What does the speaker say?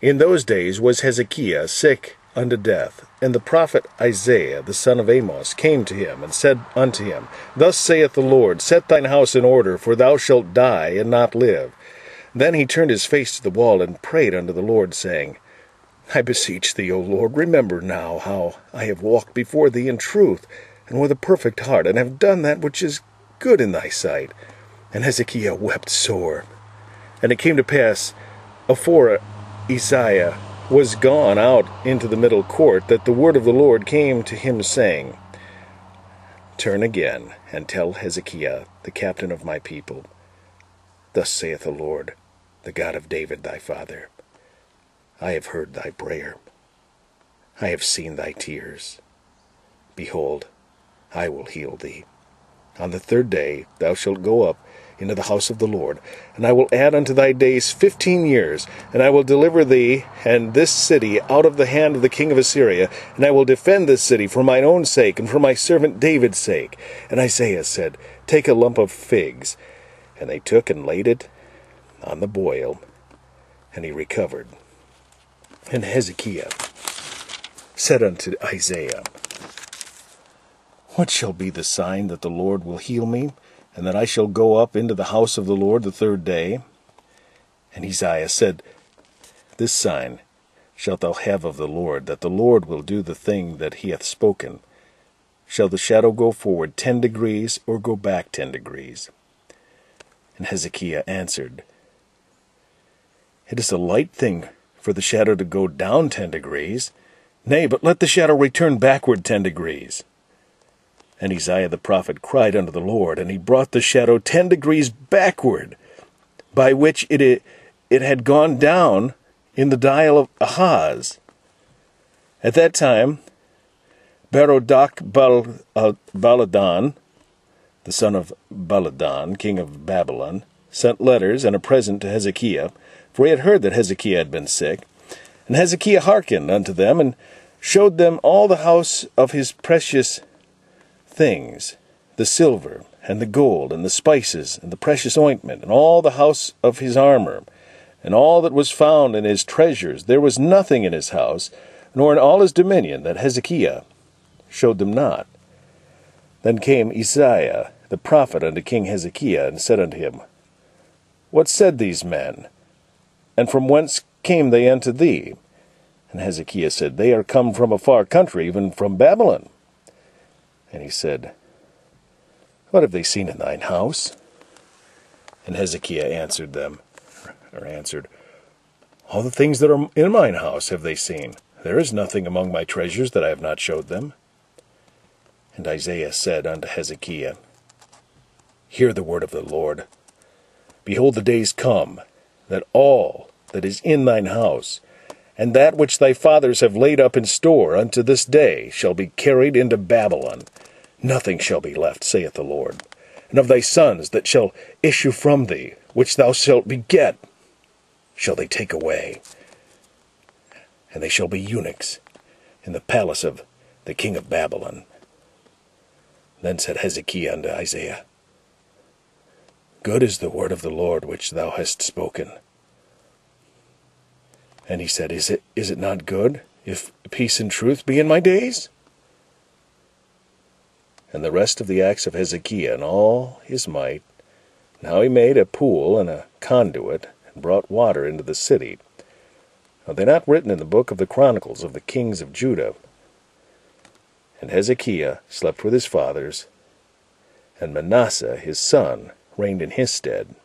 In those days was Hezekiah sick unto death, and the prophet Isaiah the son of Amoz came to him, and said unto him, Thus saith the Lord, Set thine house in order, for thou shalt die, and not live. Then he turned his face to the wall, and prayed unto the Lord, saying, I beseech thee, O Lord, remember now how I have walked before thee in truth, and with a perfect heart, and have done that which is good in thy sight. And Hezekiah wept sore. And it came to pass, afore Isaiah was gone out into the middle court, that the word of the Lord came to him, saying, Turn again, and tell Hezekiah, the captain of my people, Thus saith the Lord, the God of David thy father, I have heard thy prayer, I have seen thy tears. Behold, I will heal thee. On the third day thou shalt go up into the house of the Lord, and I will add unto thy days 15 years, and I will deliver thee and this city out of the hand of the king of Assyria, and I will defend this city for mine own sake, and for my servant David's sake. And Isaiah said, Take a lump of figs. And they took and laid it on the boil, and he recovered. And Hezekiah said unto Isaiah, What shall be the sign that the Lord will heal me, and that I shall go up into the house of the Lord the third day? And Isaiah said, This sign shalt thou have of the Lord, that the Lord will do the thing that he hath spoken. Shall the shadow go forward 10 degrees, or go back 10 degrees? And Hezekiah answered, It is a light thing for the shadow to go down 10 degrees. Nay, but let the shadow return backward 10 degrees. And Isaiah the prophet cried unto the Lord, and he brought the shadow 10 degrees backward, by which it had gone down in the dial of Ahaz. At that time, Baladan, the son of Baladan, king of Babylon, sent letters and a present to Hezekiah, for he had heard that Hezekiah had been sick. And Hezekiah hearkened unto them, and showed them all the house of his precious things, the silver, and the gold, and the spices, and the precious ointment, and all the house of his armor, and all that was found in his treasures. There was nothing in his house, nor in all his dominion, that Hezekiah showed them not. Then came Isaiah the prophet unto King Hezekiah, and said unto him, What said these men? And from whence came they unto thee? And Hezekiah said, They are come from a far country, even from Babylon. And he said, What have they seen in thine house? And Hezekiah answered, All the things that are in mine house have they seen. There is nothing among my treasures that I have not showed them. And Isaiah said unto Hezekiah, Hear the word of the Lord. Behold, the days come, that all that is in thine house, and that which thy fathers have laid up in store unto this day, shall be carried into Babylon. Nothing shall be left, saith the Lord. And of thy sons that shall issue from thee, which thou shalt beget, shall they take away. And they shall be eunuchs in the palace of the king of Babylon. Then said Hezekiah unto Isaiah, Good is the word of the Lord which thou hast spoken. And he said, Is it not good, if peace and truth be in my days? And the rest of the acts of Hezekiah and all his might, and how he made a pool and a conduit, and brought water into the city, are they not written in the book of the Chronicles of the kings of Judah? And Hezekiah slept with his fathers, and Manasseh his son reigned in his stead.